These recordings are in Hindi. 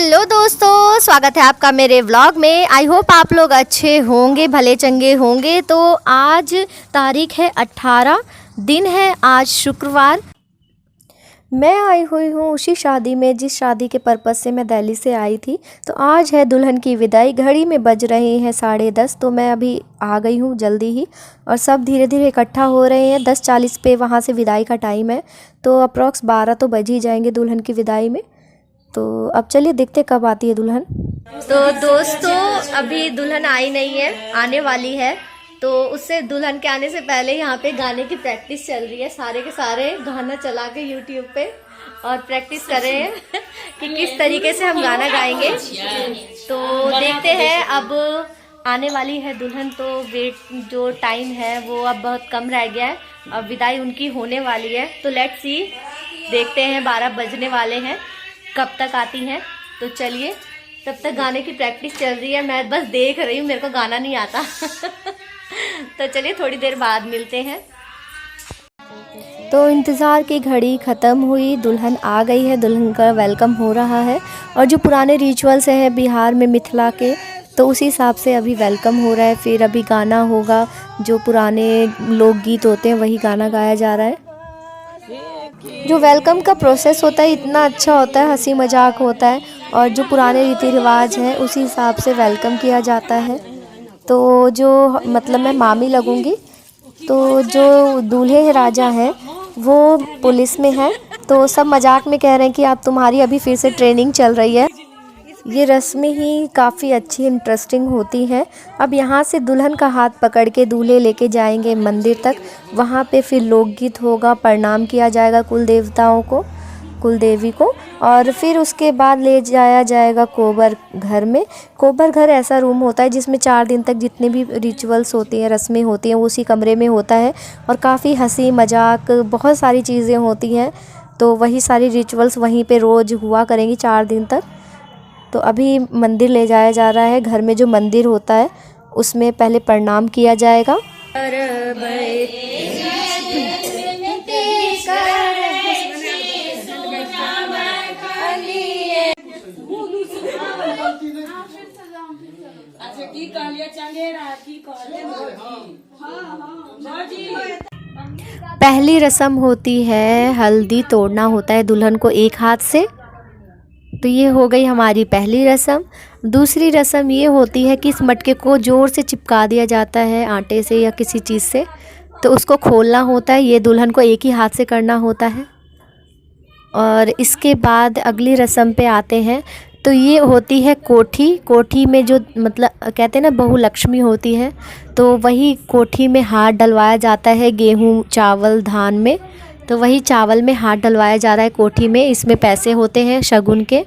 हेलो दोस्तों, स्वागत है आपका मेरे व्लॉग में। आई होप आप लोग अच्छे होंगे, भले चंगे होंगे। तो आज तारीख है 18, दिन है आज शुक्रवार। मैं आई हुई हूँ उसी शादी में जिस शादी के पर्पज़ से मैं दिल्ली से आई थी। तो आज है दुल्हन की विदाई। घड़ी में बज रहे हैं 10:30। तो मैं अभी आ गई हूँ जल्दी ही, और सब धीरे धीरे इकट्ठा हो रहे हैं। 10:40 पे वहाँ से विदाई का टाइम है, तो अप्रॉक्स 12 तो बज ही जाएंगे दुल्हन की विदाई में। तो अब चलिए देखते कब आती है दुल्हन। तो दोस्तों अभी दुल्हन आई नहीं है, आने वाली है। तो उससे दुल्हन के आने से पहले यहाँ पे गाने की प्रैक्टिस चल रही है। सारे के सारे गाना चला के यूट्यूब पे और प्रैक्टिस कर रहे हैं कि किस तरीके से हम गाना गाएंगे। तो देखते हैं, अब आने वाली है दुल्हन, तो वेट जो टाइम है वो अब बहुत कम रह गया है। अब विदाई उनकी होने वाली है, तो लेट्स सी, देखते हैं 12 बजने वाले हैं, कब तक आती हैं। तो चलिए, तब तक गाने की प्रैक्टिस चल रही है, मैं बस देख रही हूँ, मेरे को गाना नहीं आता। तो चलिए थोड़ी देर बाद मिलते हैं। तो इंतज़ार की घड़ी ख़त्म हुई, दुल्हन आ गई है, दुल्हन का वेलकम हो रहा है। और जो पुराने रिचुअल्स हैं बिहार में मिथिला के, तो उसी हिसाब से अभी वेलकम हो रहा है। फिर अभी गाना होगा, जो पुराने लोकगीत होते हैं वही गाना गाया जा रहा है। जो वेलकम का प्रोसेस होता है इतना अच्छा होता है, हंसी मजाक होता है, और जो पुराने रीति रिवाज हैं उसी हिसाब से वेलकम किया जाता है। तो जो मतलब मैं मामी लगूंगी, तो जो दूल्हे राजा हैं वो पुलिस में हैं, तो सब मजाक में कह रहे हैं कि आप तुम्हारी अभी फिर से ट्रेनिंग चल रही है। ये रस्में ही काफ़ी अच्छी इंटरेस्टिंग होती हैं। अब यहाँ से दुल्हन का हाथ पकड़ के दूल्हे लेके जाएंगे मंदिर तक। वहाँ पे फिर लोकगीत होगा, प्रणाम किया जाएगा कुल देवताओं को, कुल देवी को, और फिर उसके बाद ले जाया जाएगा कोबर घर में। कोबर घर ऐसा रूम होता है जिसमें 4 दिन तक जितने भी रिचुअल्स होती हैं, रस्में होती हैं, वो उसी कमरे में होता है। और काफ़ी हंसी मजाक बहुत सारी चीज़ें होती हैं, तो वही सारी रिचुअल्स वहीं पे रोज़ हुआ करेंगी 4 दिन तक। तो अभी मंदिर ले जाया जा रहा है। घर में जो मंदिर होता है उसमें पहले प्रणाम किया जाएगा। पहली रस्म होती है हल्दी तोड़ना होता है दुल्हन को एक हाथ से। तो ये हो गई हमारी पहली रस्म। दूसरी रस्म ये होती है कि इस मटके को ज़ोर से चिपका दिया जाता है आटे से या किसी चीज़ से, तो उसको खोलना होता है। ये दुल्हन को एक ही हाथ से करना होता है। और इसके बाद अगली रस्म पे आते हैं, तो ये होती है कोठी। कोठी में जो मतलब कहते हैं ना बहू लक्ष्मी होती है, तो वही कोठी में हाथ डलवाया जाता है गेहूँ चावल धान में। तो वही चावल में हाथ डलवाया जा रहा है कोठी में। इसमें पैसे होते हैं शगुन के।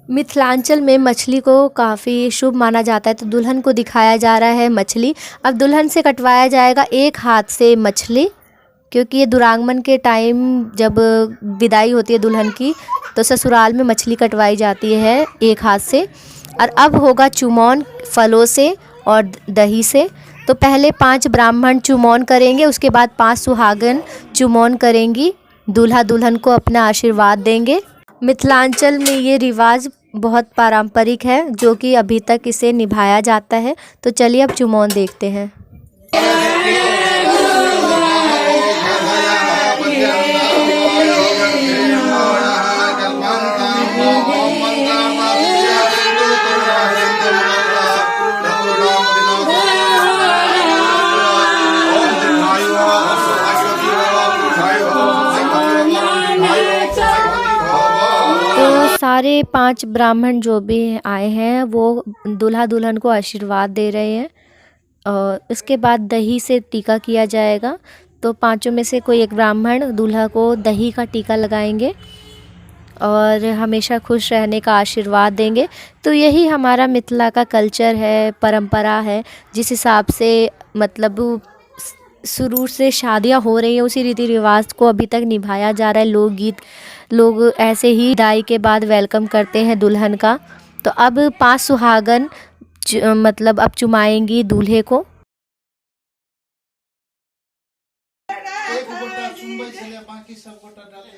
मिथिलांचल में मछली को काफ़ी शुभ माना जाता है, तो दुल्हन को दिखाया जा रहा है मछली। अब दुल्हन से कटवाया जाएगा एक हाथ से मछली, क्योंकि ये दुरागमन के टाइम जब विदाई होती है दुल्हन की, तो ससुराल में मछली कटवाई जाती है एक हाथ से। और अब होगा चुमौन फलों से और दही से। तो पहले 5 ब्राह्मण चुमौन करेंगे, उसके बाद 5 सुहागन चुमौन करेंगी, दूल्हा दुल्हन को अपना आशीर्वाद देंगे। मिथिलांचल में ये रिवाज बहुत पारंपरिक है, जो कि अभी तक इसे निभाया जाता है। तो चलिए अब चुमौन देखते हैं। सारे 5 ब्राह्मण जो भी आए हैं वो दूल्हा दुल्हन को आशीर्वाद दे रहे हैं। और इसके बाद दही से टीका किया जाएगा। तो 5 में से कोई एक ब्राह्मण दूल्हा को दही का टीका लगाएंगे और हमेशा खुश रहने का आशीर्वाद देंगे। तो यही हमारा मिथिला का कल्चर है, परंपरा है, जिस हिसाब से मतलब शुरू से शादियां हो रही हैं उसी रीति रिवाज को अभी तक निभाया जा रहा है। लोकगीत, लोग ऐसे ही विदाई के बाद वेलकम करते हैं दुल्हन का। तो अब 5 सुहागन मतलब अब चुमाएंगी दूल्हे को। एक गोटा चुम्बई छले, बाकी सब गोटा डाले।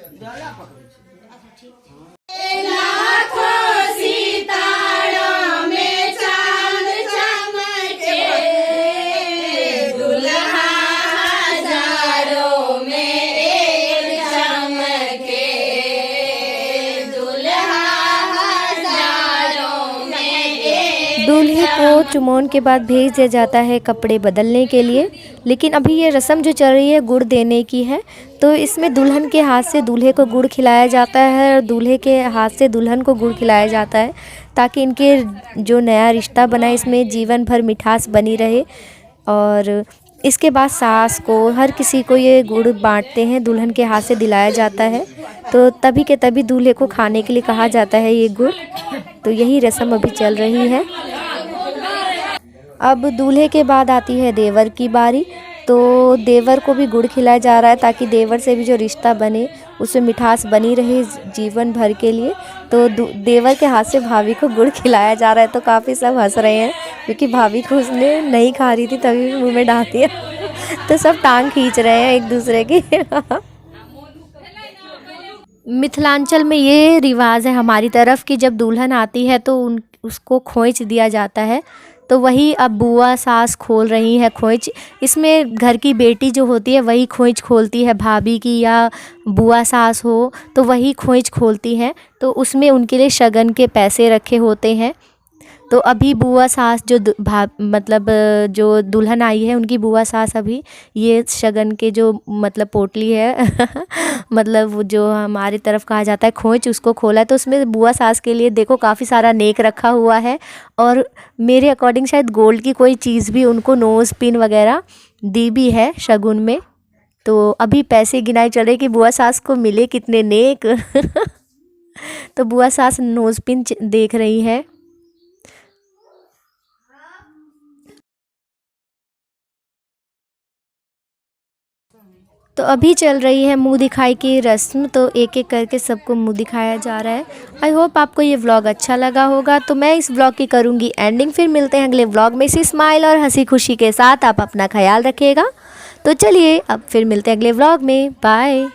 को चुमाओन के बाद भेज दिया जाता है कपड़े बदलने के लिए। लेकिन अभी ये रस्म जो चल रही है गुड़ देने की है, तो इसमें दुल्हन के हाथ से दूल्हे को गुड़ खिलाया जाता है और दूल्हे के हाथ से दुल्हन को गुड़ खिलाया जाता है, ताकि इनके जो नया रिश्ता बना है इसमें जीवन भर मिठास बनी रहे। और इसके बाद सास को, हर किसी को ये गुड़ बांटते हैं, दुल्हन के हाथ से दिलाया जाता है। तो तभी के तभी दूल्हे को खाने के लिए कहा जाता है ये गुड़। तो यही रस्म अभी चल रही है। अब दूल्हे के बाद आती है देवर की बारी। तो देवर को भी गुड़ खिलाया जा रहा है, ताकि देवर से भी जो रिश्ता बने उसमें मिठास बनी रहे जीवन भर के लिए। तो देवर के हाथ से भाभी को गुड़ खिलाया जा रहा है। तो काफ़ी सब हंस रहे हैं, क्योंकि भाभी को उसने नहीं खा रही थी तभी मुंह में डाल दिया। तो सब टांग खींच रहे हैं एक दूसरे की। मिथिलांचल में ये रिवाज है हमारी तरफ कि जब दुल्हन आती है तो उसको खोइच दिया जाता है। तो वही अब बुआ सास खोल रही है खोइच। इसमें घर की बेटी जो होती है वही खोइच खोलती है, भाभी की या बुआ सास हो तो वही खोइच खोलती हैं। तो उसमें उनके लिए शगन के पैसे रखे होते हैं। तो अभी बुआ सास जो मतलब जो दुल्हन आई है उनकी बुआ सास अभी ये शगन के जो मतलब पोटली है मतलब वो जो हमारी तरफ कहा जाता है खोइच, उसको खोला है। तो उसमें बुआ सास के लिए देखो काफ़ी सारा नेक रखा हुआ है। और मेरे अकॉर्डिंग शायद गोल्ड की कोई चीज़ भी उनको, नोज़ पिन वगैरह दी भी है शगुन में। तो अभी पैसे गिनाई चल रही कि बुआ सास को मिले कितने नेक। तो बुआ सास नोज़ पिन देख रही है। तो अभी चल रही है मुंह दिखाई की रस्म। तो एक एक करके सबको मुंह दिखाया जा रहा है। आई होप आपको ये व्लॉग अच्छा लगा होगा। तो मैं इस व्लॉग की करूँगी एंडिंग। फिर मिलते हैं अगले व्लॉग में इसी स्माइल और हंसी खुशी के साथ। आप अपना ख्याल रखिएगा। तो चलिए अब फिर मिलते हैं अगले व्लॉग में। बाय।